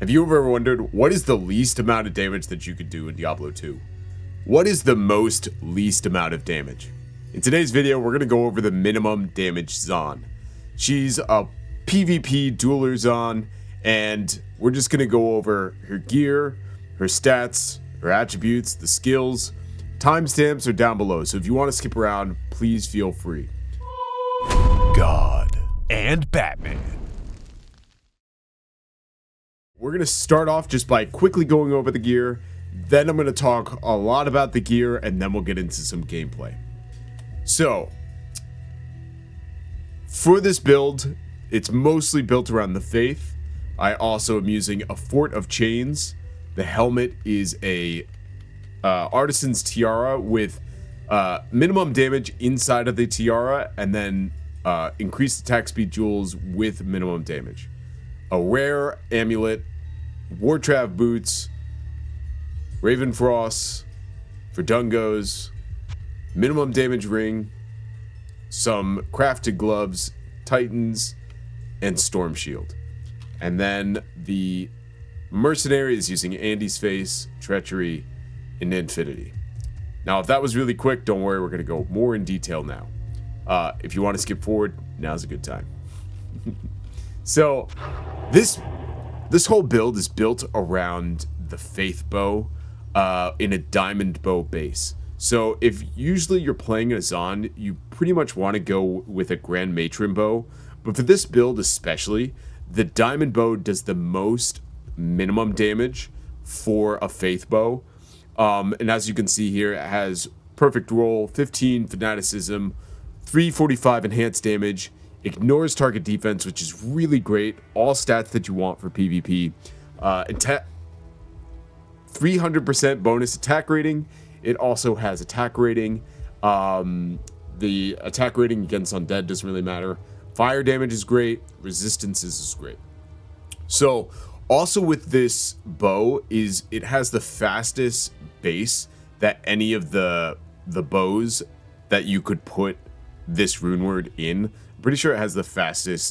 Have you ever wondered what is the least amount of damage that you could do in Diablo 2? What is the most least amount of damage? In today's video, we're going to go over the minimum damage Zon. She's a PvP dueler Zon, and we're just going to go over her gear, her stats, her attributes, the skills. Timestamps are down below, so if you want to skip around, please feel free. God and Batman. We're going to start off just by quickly going over the gear, then I'm going to talk a lot about the gear, and then we'll get into some gameplay. So, for this build, it's mostly built around the Faith. I also am using a Fort of Chains. The helmet is a Artisan's Tiara with minimum damage inside of the tiara, and then increased attack speed jewels with minimum damage. A rare amulet, Wartrav boots, Raven Frost, Verdungos, minimum damage ring, some crafted gloves, Titans, and Storm Shield. And then the mercenary is using Andy's Face, Treachery, and Infinity. Now, if that was really quick, don't worry, we're going to go more in detail now. If you want to skip forward, now's a good time. So, this whole build is built around the Faith bow in a diamond bow base. So if usually you're playing a Zon, you pretty much want to go with a Grand Matron bow. But for this build especially, the diamond bow does the most minimum damage for a Faith bow. And as you can see here, it has perfect roll, 15 fanaticism, 345 enhanced damage, ignores target defense, which is really great. All stats that you want for PvP. 300% bonus attack rating. It also has attack rating. The attack rating against undead doesn't really matter. Fire damage is great. Resistances is great. So, also with this bow is it has the fastest base that any of the bows that you could put this rune word in. I'm pretty sure it has the fastest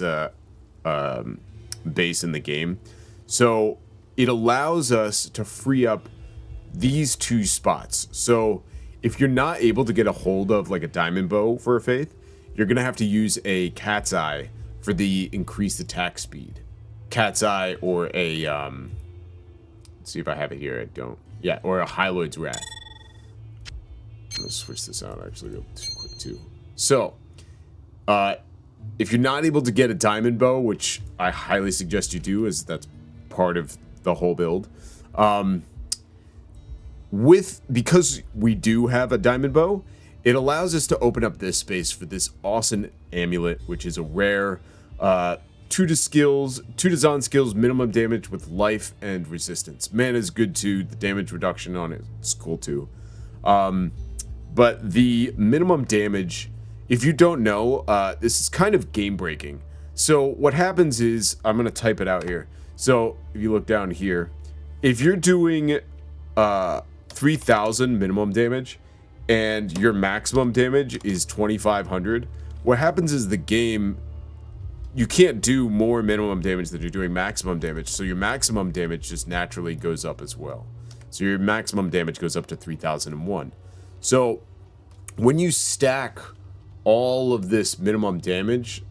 base in the game. So it allows us to free up these two spots. So if you're not able to get a hold of like a diamond bow for a Faith, you're gonna have to use a Cat's Eye for the increased attack speed. Cat's Eye or a let's see if I have it here. I don't. Yeah, or a Hyloid's Wrath. I'm gonna switch this out actually real quick too. So if you're not able to get a diamond bow, which I highly suggest you do, as that's part of the whole build, because we do have a diamond bow, it allows us to open up this space for this awesome amulet, which is a rare 2 to Zon skills, minimum damage with life and resistance. Mana is good too. The damage reduction on it is cool too. But the minimum damage, if you don't know, this is kind of game breaking. So what happens is, I'm gonna type it out here. So if you look down here, if you're doing 3,000 minimum damage and your maximum damage is 2,500, what happens is the game, you can't do more minimum damage than you're doing maximum damage, so your maximum damage just naturally goes up as well. So your maximum damage goes up to 3,001. So when you stack all of this minimum damage,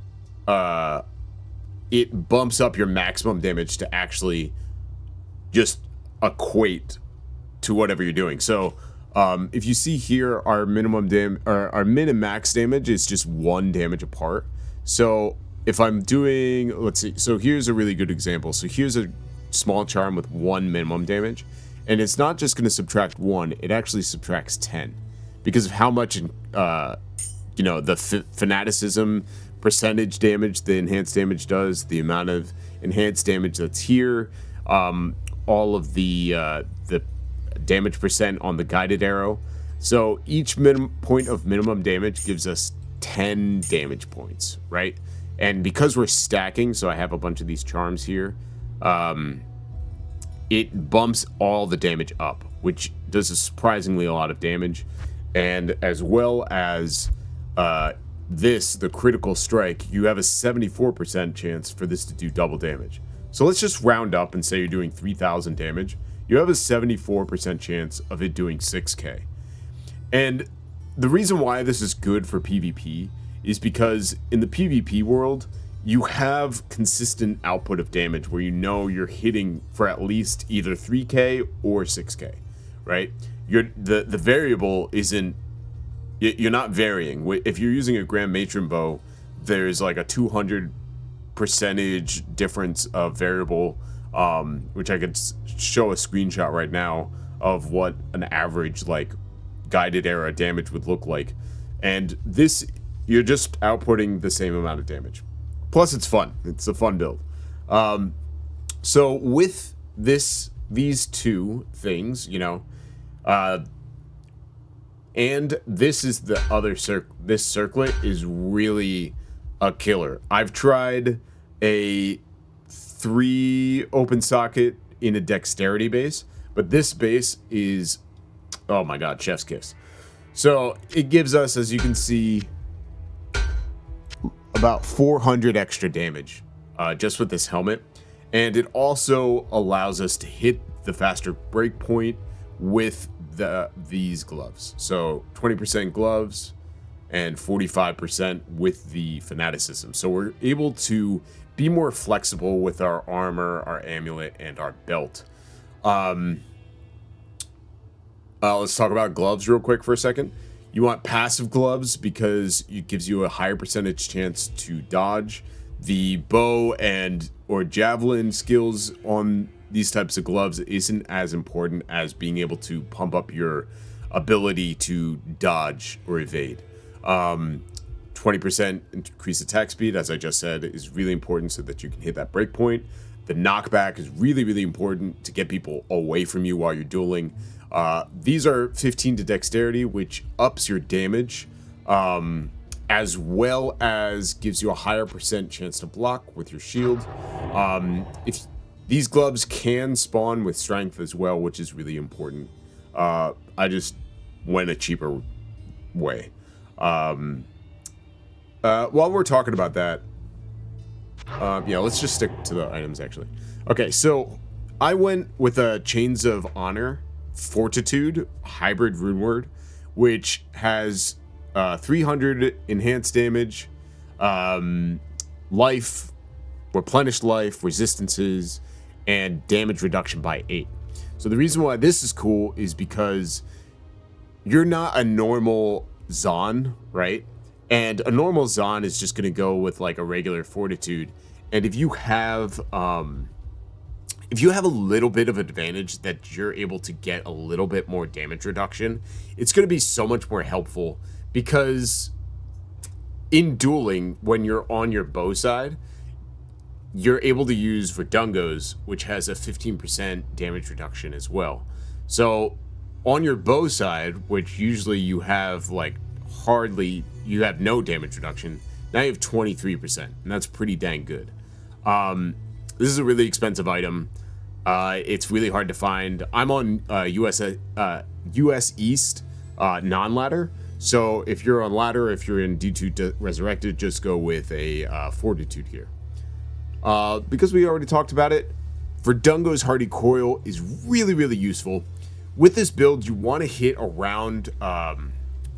it bumps up your maximum damage to actually just equate to whatever you're doing. So if you see here, our minimum our min and max damage is just 1 damage apart. So if I'm doing, let's see, so here's a really good example. So here's a small charm with 1 minimum damage, and it's not just going to subtract 1, it actually subtracts 10 because of how much you know, the fanaticism percentage damage the enhanced damage does, the amount of enhanced damage that's here, all of the damage percent on the guided arrow. So each point of minimum damage gives us 10 damage points, right? And because we're stacking, so I have a bunch of these charms here, it bumps all the damage up, which does a surprisingly a lot of damage. And as well as the critical strike, you have a 74% chance for this to do double damage. So let's just round up and say you're doing 3,000 damage. You have a 74% chance of it doing 6k. And the reason why this is good for PvP is because in the PvP world, you have consistent output of damage where you know you're hitting for at least either 3k or 6k, right? The variable isn't, you're not varying. If you're using a Grand Matron bow, there's like a 200% difference of variable, which I could show a screenshot right now of what an average like guided era damage would look like. And this, you're just outputting the same amount of damage. Plus it's fun. It's a fun build. So with these two things, you know, and this is the other this circlet is really a killer. I've tried a 3 open socket in a dexterity base, but this base is, oh my god, chef's kiss. So it gives us, as you can see, about 400 extra damage just with this helmet, and it also allows us to hit the faster breakpoint with these gloves. So 20% gloves and 45% with the fanaticism. So we're able to be more flexible with our armor, our amulet, and our belt. Let's talk about gloves real quick for a second. You want passive gloves because it gives you a higher percentage chance to dodge. The bow and or javelin skills on these types of gloves isn't as important as being able to pump up your ability to dodge or evade. 20% increased attack speed, as I just said, is really important so that you can hit that breakpoint. The knockback is really, really important to get people away from you while you're dueling. These are 15 to dexterity, which ups your damage, as well as gives you a higher percent chance to block with your shield. If these gloves can spawn with strength as well, which is really important. I just went a cheaper way. While we're talking about that, yeah, let's just stick to the items actually. Okay, so I went with a Chains of Honor Fortitude hybrid rune word, which has 300 enhanced damage, life, replenished life, resistances, and damage reduction by 8. So the reason why this is cool is because you're not a normal Zon, right? And a normal Zon is just going to go with like a regular fortitude. And if you have a little bit of advantage that you're able to get a little bit more damage reduction, it's going to be so much more helpful, because in dueling, when you're on your bow side, you're able to use Verdungos, which has a 15% damage reduction as well. So on your bow side, which usually you have like you have no damage reduction, now you have 23%, and that's pretty dang good. This is a really expensive item. It's really hard to find. I'm on US East non-ladder, so if you're on ladder, if you're in D2 Resurrected, just go with a Fortitude here. Because we already talked about it, Verdungo's Hardy Coil is really, really useful. With this build, you want to hit around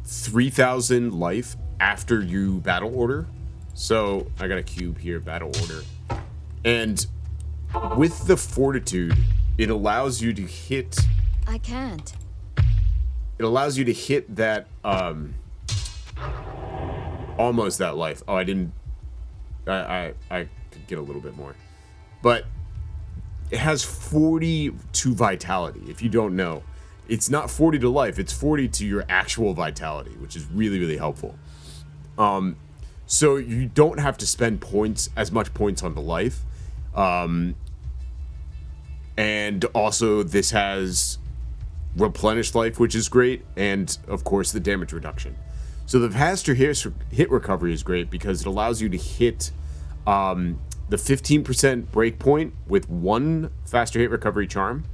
3,000 life after you battle order. So I got a cube here, battle order. And with the Fortitude, it allows you to hit... I can't. It allows you to hit that, almost that life. Oh, I didn't... I could get a little bit more. But it has 40 to vitality, if you don't know. It's not 40 to life, it's 40 to your actual vitality, which is really, really helpful. So you don't have to spend as much points on the life. And also this has replenished life, which is great, and of course the damage reduction. So the faster hit recovery is great because it allows you to hit the 15% breakpoint with 1 faster hit recovery charm.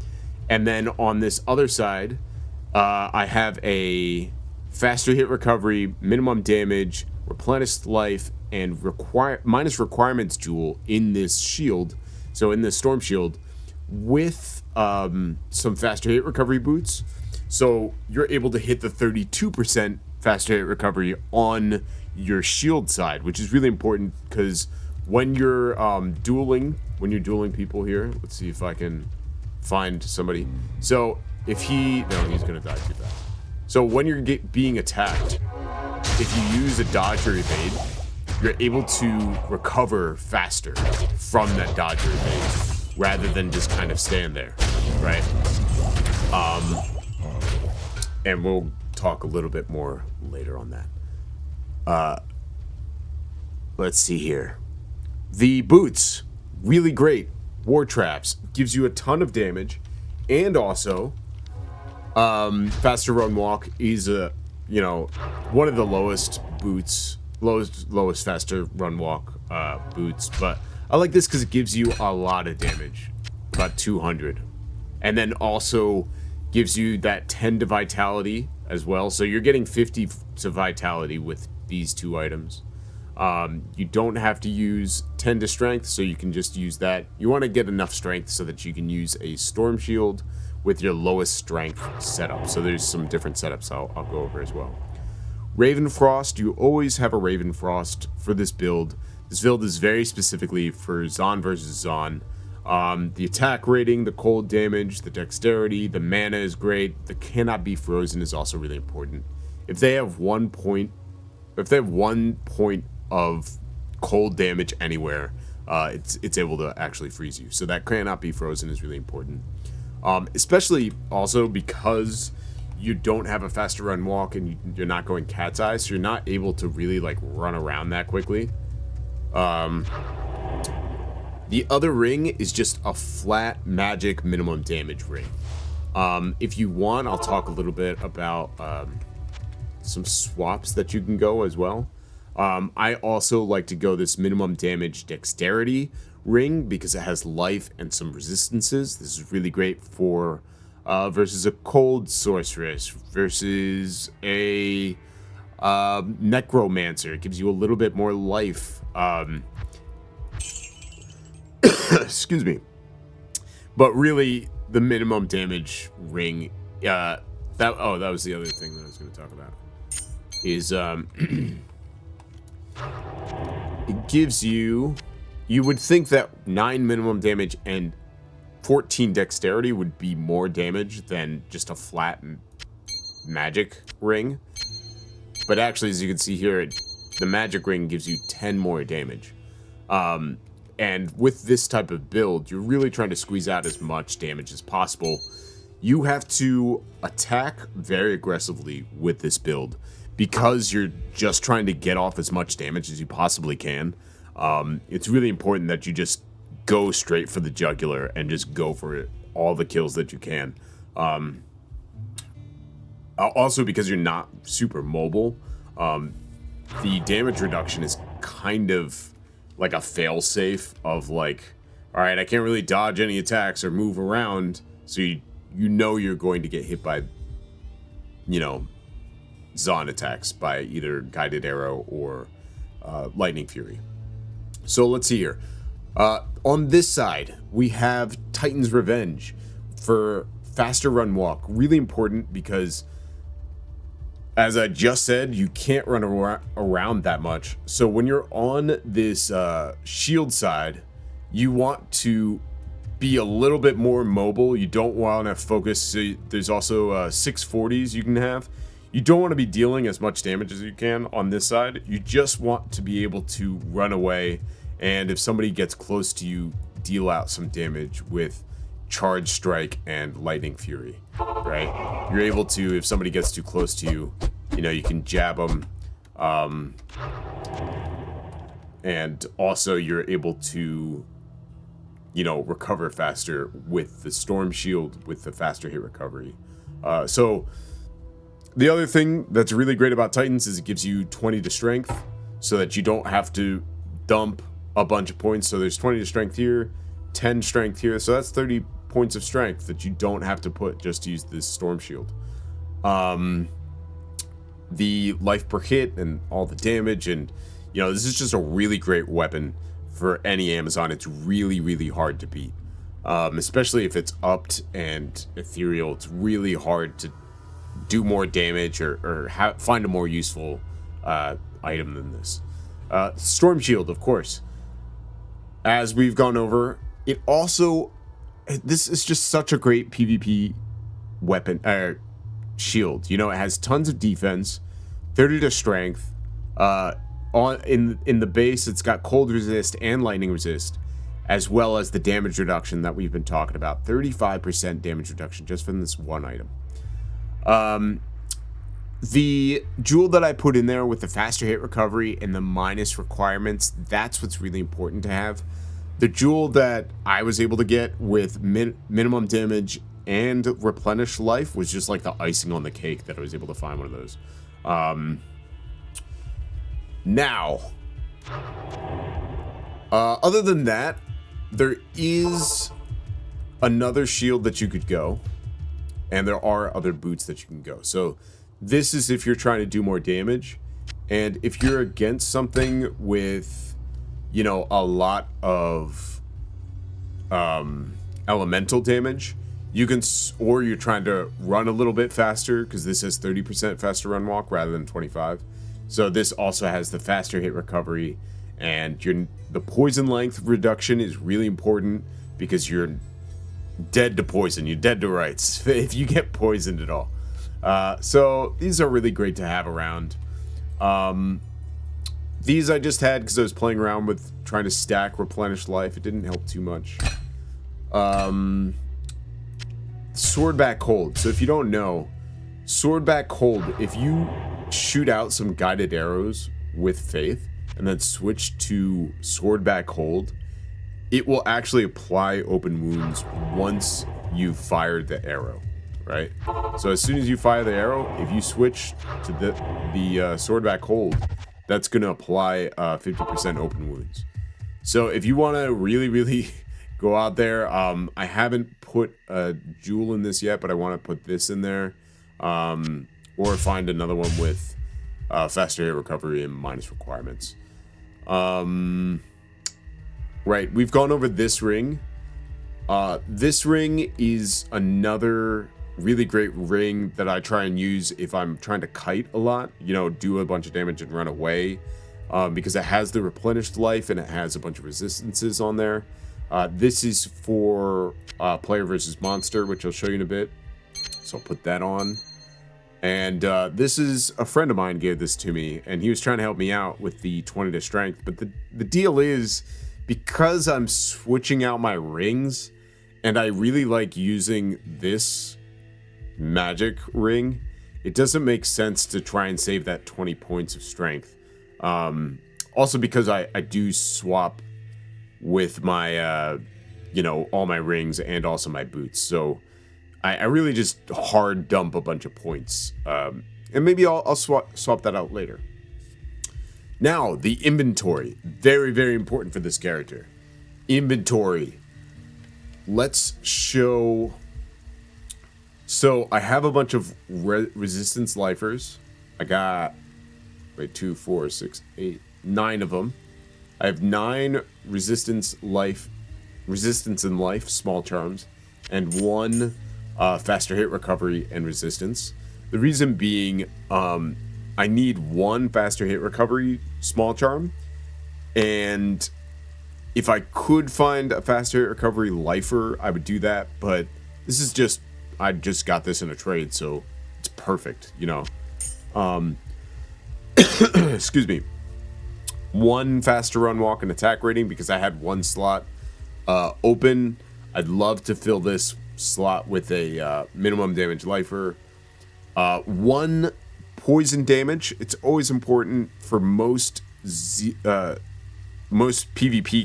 And then on this other side, I have a faster hit recovery, minimum damage, replenished life, and minus requirements jewel in this shield, So in the Storm Shield, with some faster hit recovery boots, so you're able to hit the 32% faster hit recovery on your shield side, which is really important because when you're dueling people here, let's see if I can find somebody. So if he's gonna die too fast. So when you're being attacked, if you use a dodge or evade, you're able to recover faster from that dodge or evade rather than just kind of stand there, right? And we'll talk a little bit more later on that. Let's see here. The boots, really great. War Traps gives you a ton of damage, and also faster run walk is one of the lowest boots, lowest faster run walk boots. But I like this because it gives you a lot of damage, about 200, and then also gives you that 10 to vitality as well. So you're getting 50 to vitality with these two items. You don't have to use 10 to strength, so you can just use that. You want to get enough strength so that you can use a storm shield with your lowest strength setup. So there's some different setups I'll go over as well. Raven Frost, you always have a Raven Frost for this build. This build is very specifically for Zon versus Zon. The attack rating, the cold damage, the dexterity, the mana is great. The cannot be frozen is also really important. If they have 1 point of cold damage anywhere, it's able to actually freeze you. So that cannot be frozen is really important. Especially also because you don't have a faster run walk and you're not going cat's eye, so you're not able to really like run around that quickly. The other ring is just a flat magic minimum damage ring. If you want, I'll talk a little bit about some swaps that you can go as well. I also like to go this minimum damage dexterity ring because it has life and some resistances. This is really great for versus a cold sorceress, versus a necromancer. It gives you a little bit more life. Excuse me. But really, the minimum damage ring, that was the other thing that I was going to talk about, is it gives you would think that 9 minimum damage and 14 dexterity would be more damage than just a flat magic ring. But actually, as you can see here, the magic ring gives you 10 more damage. And with this type of build, you're really trying to squeeze out as much damage as possible. You have to attack very aggressively with this build because you're just trying to get off as much damage as you possibly can. It's really important that you just go straight for the jugular and just go for it, all the kills that you can. Also, because you're not super mobile, the damage reduction is kind of like a fail-safe of like, all right, I can't really dodge any attacks or move around, so you know you're going to get hit by, Zon attacks by either Guided Arrow or Lightning Fury. So let's see here. On this side, we have Titan's Revenge for faster run walk. Really important because, as I just said, you can't run around that much. So when you're on this shield side, you want to be a little bit more mobile. You don't want to focus. So there's also 640s you can have. You don't want to be dealing as much damage as you can on this side. You just want to be able to run away, and if somebody gets close to you, deal out some damage with Charge Strike and Lightning Fury, right? You're able to, if somebody gets too close to you, you can jab them. And also you're able to, recover faster with the Storm Shield, with the faster hit recovery. So the other thing that's really great about Titans is it gives you 20 to strength so that you don't have to dump a bunch of points. So there's 20 to strength here, 10 strength here. So that's 30 points of strength that you don't have to put just to use this Storm Shield. The life per hit and all the damage, and this is just a really great weapon for any Amazon, it's really, really hard to beat. Especially if it's upped and ethereal, it's really hard to do more damage or find a more useful item than this. Storm Shield, of course. As we've gone over, it also... This is just such a great PvP weapon, shield. You know, it has tons of defense, 30 to strength. In the base, it's got cold resist and lightning resist, as well as the damage reduction that we've been talking about. 35% damage reduction just from this one item. The jewel that I put in there with the faster hit recovery and the minus requirements, that's what's really important to have. The jewel that I was able to get with minimum damage and replenish life was just like the icing on the cake that I was able to find one of those. Now, other than that, there is another shield that you could go, and there are other boots that you can go. So this is if you're trying to do more damage, and if you're against something with, you know, a lot of elemental damage, you can, or you're trying to run a little bit faster, because this has 30% faster run walk rather than 25. So this also has the faster hit recovery, and the poison length reduction is really important because you're dead to poison, you're dead to rights if you get poisoned at all. So these are really great to have around. These I just had because I was playing around with trying to stack replenish life. It didn't help too much. Swordback hold. So if you don't know, swordback hold, if you shoot out some guided arrows with faith and then switch to swordback hold, it will actually apply open wounds once you've fired the arrow, right? So as soon as you fire the arrow, if you switch to the swordback hold, that's going to apply 50% open wounds. So if you want to really, really go out there, I haven't put a jewel in this yet, but I want to put this in there. Or find another one with faster hit recovery and minus requirements. Right, we've gone over this ring. This ring is another really great ring that I try and use if I'm trying to kite a lot, you know, do a bunch of damage and run away, because it has the replenished life and it has a bunch of resistances on there. This is for player versus monster, which I'll show you in a bit. So I'll put that on. And this is a friend of mine gave this to me, and he was trying to help me out with the 20 to strength. But the deal is, because I'm switching out my rings, and I really like using this magic ring, it doesn't make sense to try and save that 20 points of strength. Also because I do swap with my you know, all my rings and also my boots, so I really just hard dump a bunch of points, and maybe I'll swap that out later. Now, the inventory, very, very important for this character. Inventory. Let's show. So I have a bunch of resistance lifers. I got, wait, 2, 4, 6, 8, 9 of them. I have 9 resistance and life small charms, and 1 faster hit recovery and resistance. The reason being, I need 1 faster hit recovery small charm, and if I could find a faster hit recovery lifer, I would do that, but this is just, I just got this in a trade, so it's perfect, you know. Excuse me. 1 faster run, walk, and attack rating because I had 1 slot open. I'd love to fill this slot with a minimum damage lifer. 1 poison damage. It's always important for most PvP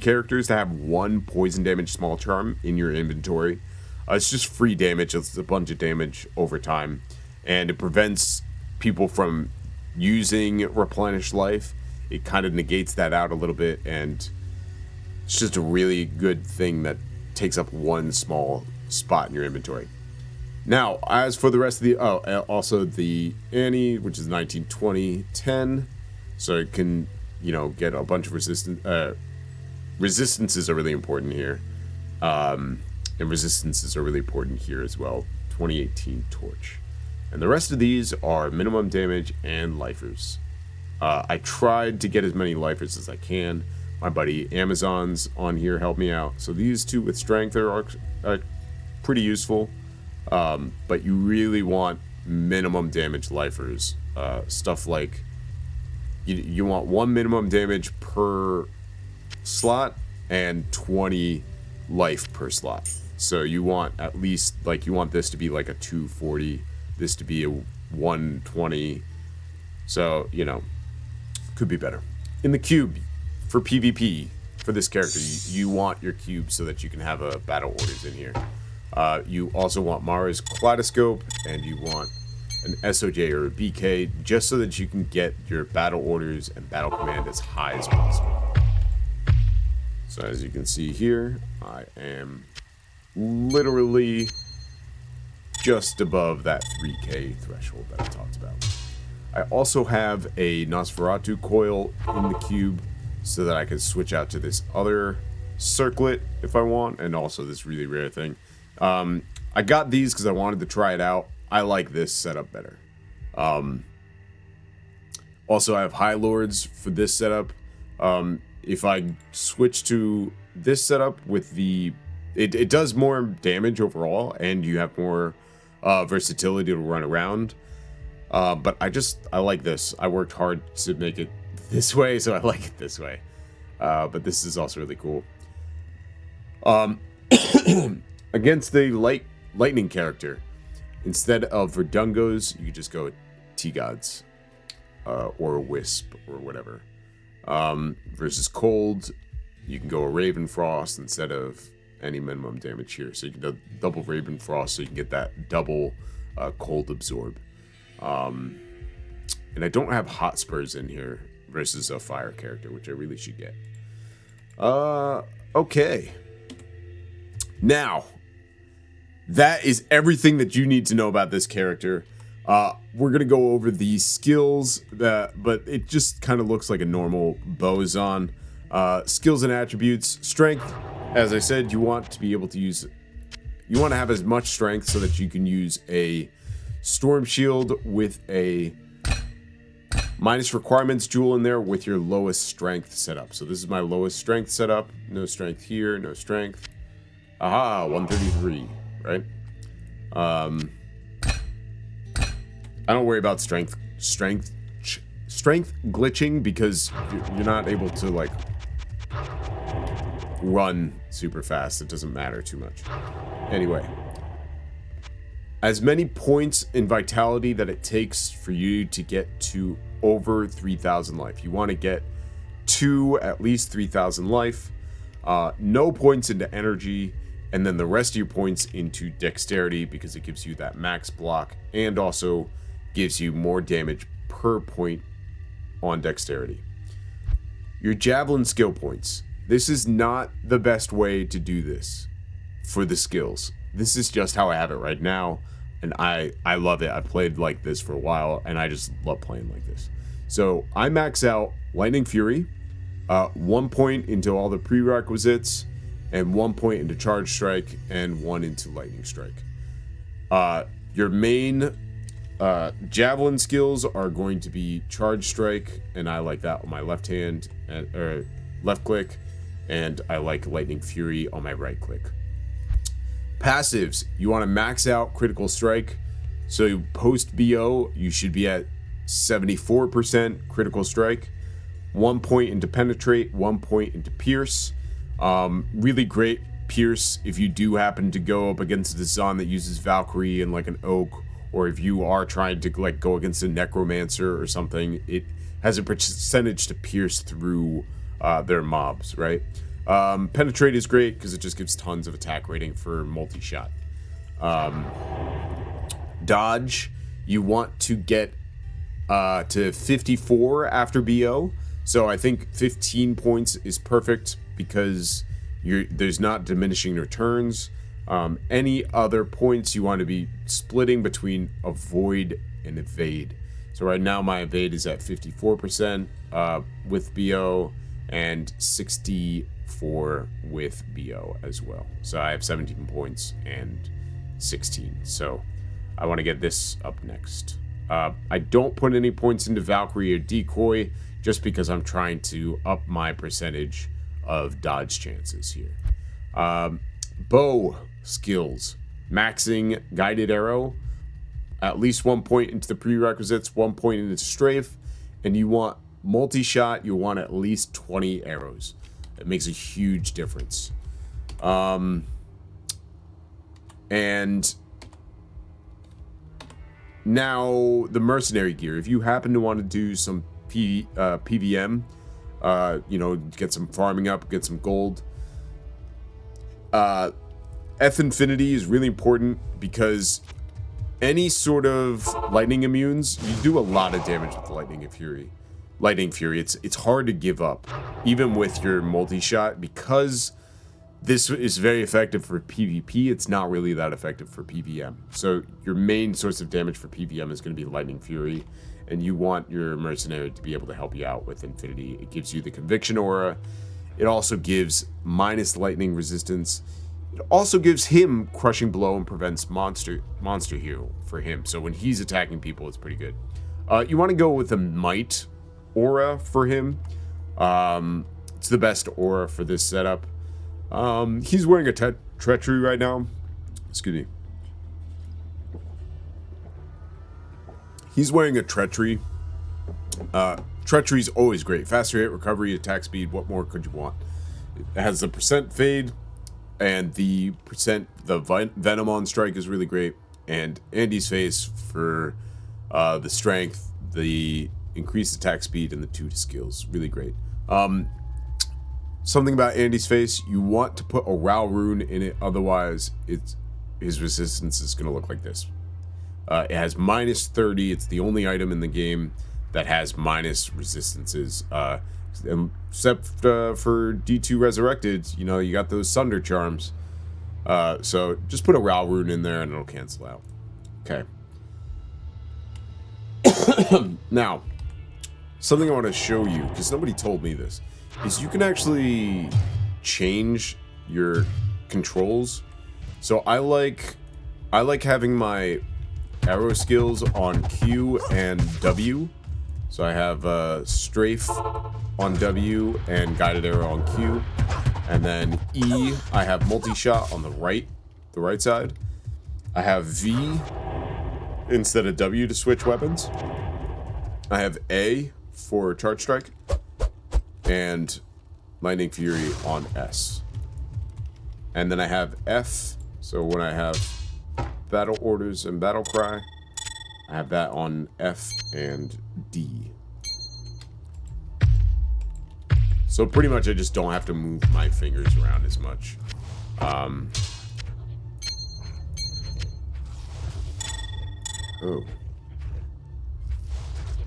characters to have 1 poison damage small charm in your inventory. It's just free damage. It's a bunch of damage over time, and it prevents people from using replenish life. It kind of negates that out a little bit, and it's just a really good thing that takes up 1 small spot in your inventory. Now, as for the rest of the, also the Annie, which is 19, 20, 10, so it can, you know, get a bunch of resistance, resistances are really important here. And resistances are really important here as well. 2018 Torch. And the rest of these are minimum damage and lifers. I tried to get as many lifers as I can. My buddy Amazon's on here helped me out. So these two with strength are pretty useful. But you really want minimum damage lifers. Stuff like you want 1 minimum damage per slot and 20 life per slot. So you want at least, like, you want this to be like a 240, this to be a 120. So, you know, could be better. In the cube, for PvP, for this character, you want your cube so that you can have a battle orders in here. You also want Mara's Kaleidoscope, and you want an SOJ or a BK, just so that you can get your battle orders and battle command as high as possible. So as you can see here, I am literally just above that 3k threshold that I talked about. I also have a Nosferatu coil in the cube so that I can switch out to this other circlet if I want, and also this really rare thing. I got these because I wanted to try it out. I like this setup better. Also, I have High Lords for this setup. If I switch to this setup with the... It does more damage overall, and you have more versatility to run around. But I like this. I worked hard to make it this way, so I like it this way. But this is also really cool. Against the lightning character, instead of Verdungos, you could just go T-Gods. Or a Wisp, or whatever. Versus Cold, you can go a Raven Frost instead of any minimum damage here. So you can do double Raven Frost so you can get that double Cold Absorb. And I don't have Hotspurs in here versus a Fire character, which I really should get. Okay. Now, that is everything that you need to know about this character. We're gonna go over the skills, but it just kind of looks like a normal Bowazon. Skills and attributes. Strength, as I said, you want to be able to use... You want to have as much strength so that you can use a Storm Shield with a minus requirements jewel in there with your lowest strength setup. So this is my lowest strength setup. No strength here, no strength. Aha, 133, right? I don't worry about strength glitching because you're not able to, like, run super fast. It doesn't matter too much. Anyway, as many points in vitality that it takes for you to get to over 3,000 life. You want to get to at least 3,000 life. No points into energy, and then the rest of your points into dexterity because it gives you that max block and also gives you more damage per point on dexterity. Your javelin skill points. This is not the best way to do this for the skills. This is just how I have it right now, and I love it. I've played like this for a while, and I just love playing like this. So I max out Lightning Fury, 1 point into all the prerequisites, and 1 point into Charge Strike, and 1 into Lightning Strike. Your main javelin skills are going to be Charge Strike, and I like that on my left hand, or left click, and I like Lightning Fury on my right click. Passives, you want to max out Critical Strike. So post BO, you should be at 74% Critical Strike, 1 point into Penetrate, 1 point into Pierce. Really great Pierce if you do happen to go up against the Zon that uses Valkyrie and like an Oak, or if you are trying to like go against a Necromancer or something, it has a percentage to pierce through their mobs, right? Penetrate is great because it just gives tons of attack rating for multi-shot. Dodge, you want to get to 54 after BO. So I think 15 points is perfect because there's not diminishing returns. Any other points you want to be splitting between Avoid and Evade. So right now my Evade is at 54% with BO, and 64 with BO as well. So I have 17 points and 16. So I want to get this up next. I don't put any points into Valkyrie or Decoy just because I'm trying to up my percentage of dodge chances here. Bow skills. Maxing guided arrow. At least 1 point into the prerequisites, 1 point into strafe. And you want multi-shot, you want at least 20 arrows. It makes a huge difference. And now the mercenary gear. If you happen to want to do some PVM, you know, get some farming up, get some gold. F Infinity is really important because any sort of lightning immunes, you do a lot of damage with Lightning Fury. It's hard to give up, even with your multi-shot, because this is very effective for PvP. It's not really that effective for PVM. So your main source of damage for PVM is going to be Lightning Fury, and you want your mercenary to be able to help you out with Infinity. It gives you the Conviction Aura. It also gives minus lightning resistance. It also gives him Crushing Blow and prevents monster heal for him. So when he's attacking people, it's pretty good. You want to go with a Might aura for him. It's the best aura for this setup. He's wearing a Treachery right now. Excuse me. He's wearing a Treachery. Treachery's always great. Faster hit, recovery, attack speed. What more could you want? It has the percent fade. And the Venom on strike is really great. And Andy's face for the strength, the increased attack speed, and the 2 skills. Really great. Something about Andy's face, you want to put a Rao rune in it, otherwise his resistance is going to look like this. It has minus 30. It's the only item in the game that has minus resistances. Except for D2 Resurrected, you know, you got those Sunder Charms. So just put a Rao rune in there and it'll cancel out. Okay. Now, something I want to show you, because nobody told me this, is you can actually change your controls. So I like having my arrow skills on Q and W. So I have strafe on W and guided arrow on Q. And then E, I have multi-shot on the right side. I have V instead of W to switch weapons. I have A for charge strike. And Lightning Fury on S. And then I have F, so when I have battle orders and battle cry, I have that on F and D. So pretty much I just don't have to move my fingers around as much. Oh.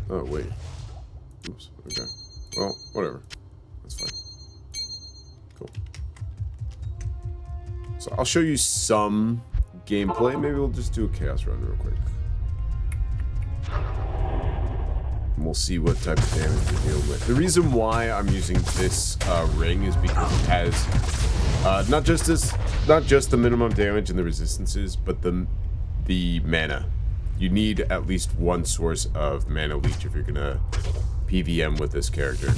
Oh, wait. Oops, okay. Well, whatever. That's fine. Cool. So I'll show you some gameplay. Maybe we'll just do a chaos run real quick. And we'll see what type of damage we're dealing with. The reason why I'm using this ring is because it has not just the minimum damage and the resistances, but the mana. You need at least one source of mana leech if you're gonna PVM with this character.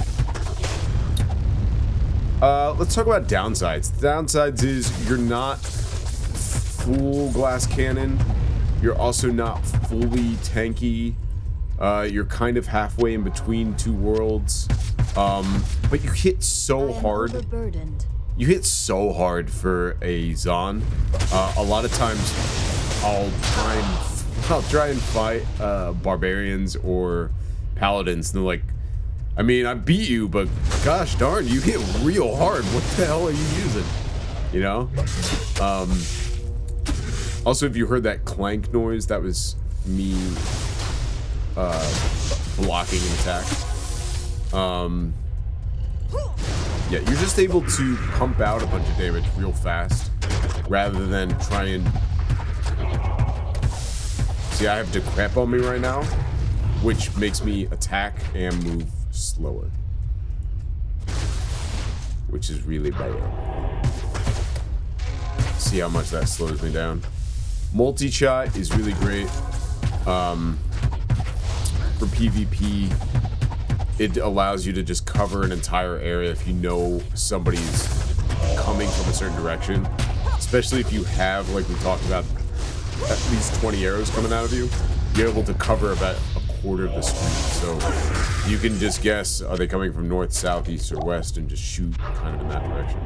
Let's talk about downsides. The downsides is you're not full glass cannon. You're also not fully tanky. You're kind of halfway in between two worlds. But you hit so hard. You hit so hard for a Zon. A lot of times I'll try and fight barbarians or paladins, and they're like, I mean, I beat you, but gosh darn, you hit real hard. What the hell are you using? You know? Also, if you heard that clank noise, that was me blocking an attack. Yeah, you're just able to pump out a bunch of damage real fast rather than try and... See, I have Decrep on me right now, which makes me attack and move slower. which is really bad. See how much that slows me down. Multi-shot is really great. For PvP, it allows you to just cover an entire area if you know somebody's coming from a certain direction. Especially if you have, like we talked about, at least 20 arrows coming out of you. You're able to cover about a quarter of the street. So you can just guess, are they coming from north, south, east, or west, and just shoot kind of in that direction.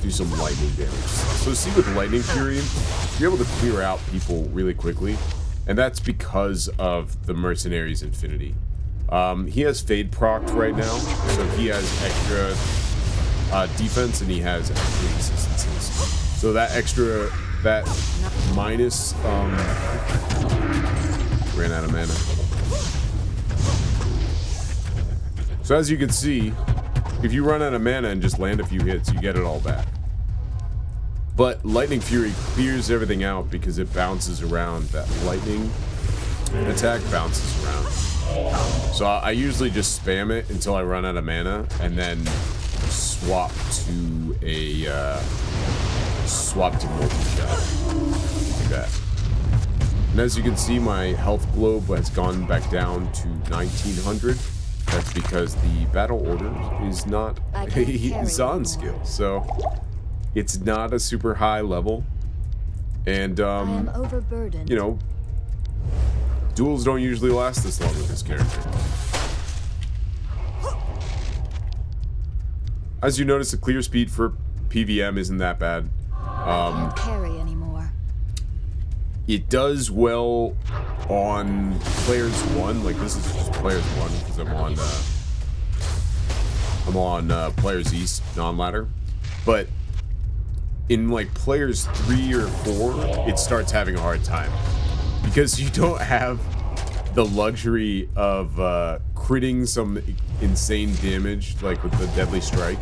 Do some lightning damage. So see, with Lightning Fury, you're able to clear out people really quickly, and that's because of the Mercenary's Infinity. He has Fade procced right now, so he has extra defense, and he has extra resistances. So that extra, that minus, ran out of mana. So as you can see, if you run out of mana and just land a few hits, you get it all back. But Lightning Fury clears everything out because it bounces around. That lightning attack bounces around. So I usually just spam it until I run out of mana, and then swap to multi-shot. Like that. And as you can see, my health globe has gone back down to 1900. That's because the battle order is not a Zon skill, so it's not a super high level. And you know, duels don't usually last this long with this character. As you notice, the clear speed for PVM isn't that bad. I can't carry anymore. It does well on players 1, like this is just players 1 because I'm on players east non-ladder, but in like players 3 or 4 it starts having a hard time because you don't have the luxury of critting some insane damage like with the deadly strike,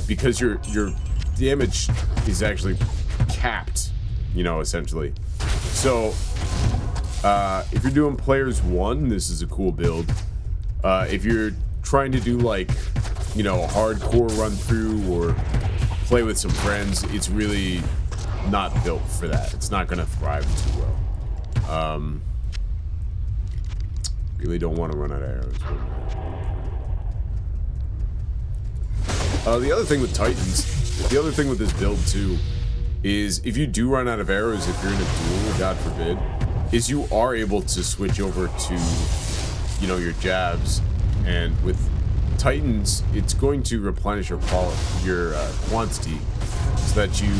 because your damage is actually capped, you know, essentially. So if you're doing players 1, this is a cool build. If you're trying to do like, you know, a hardcore run through or play with some friends, it's really not built for that. It's not gonna thrive too well. Really don't want to run out of arrows. The other thing with Titans, the other thing with this build too, is if you do run out of arrows, if you're in a duel, God forbid, is you are able to switch over to, you know, your jabs, and with Titans, it's going to replenish your quantity so that you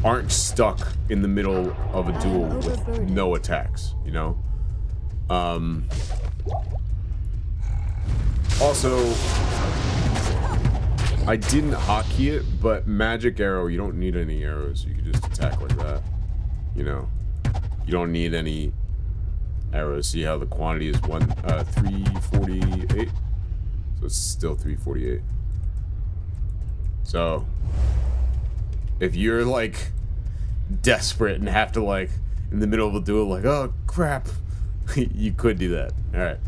aren't stuck in the middle of a duel with no attacks, you know? Also, I didn't hotkey it, but Magic Arrow, you don't need any arrows. You can just attack like that, you know? You don't need any arrows. See how the quantity is 348? So it's still 348. So if you're like desperate and have to like in the middle of a duel like, oh crap, you could do that. Alright.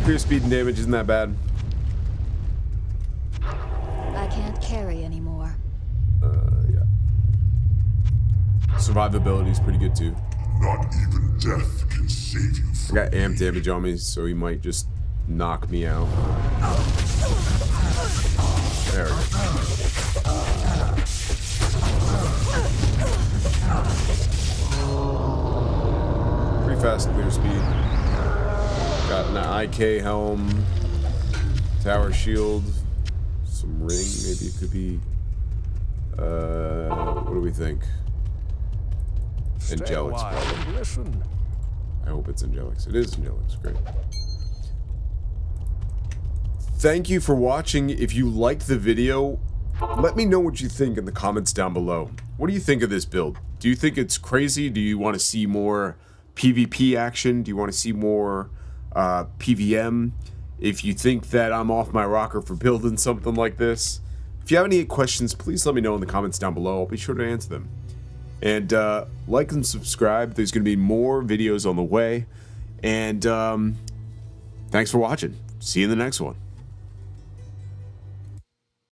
Clear speed and damage isn't that bad. I can't carry anymore. Yeah. Survivability is pretty good too. Not even death can save you from I got amp damage on me, so he might just knock me out. There we go. Pretty fast clear speed. Got an IK helm, tower shield, some ring, maybe it could be, what do we think? Angelics, probably. I hope it's Angelics. It is Angelics, great. Thank you for watching. If you liked the video, let me know what you think in the comments down below. What do you think of this build? Do you think it's crazy? Do you want to see more PvP action? Do you want to see more PVM? If you think that I'm off my rocker for building something like this, if you have any questions, please let me know in the comments down below. I'll be sure to answer them. And like and subscribe. There's going to be more videos on the way. And thanks for watching. See you in the next one.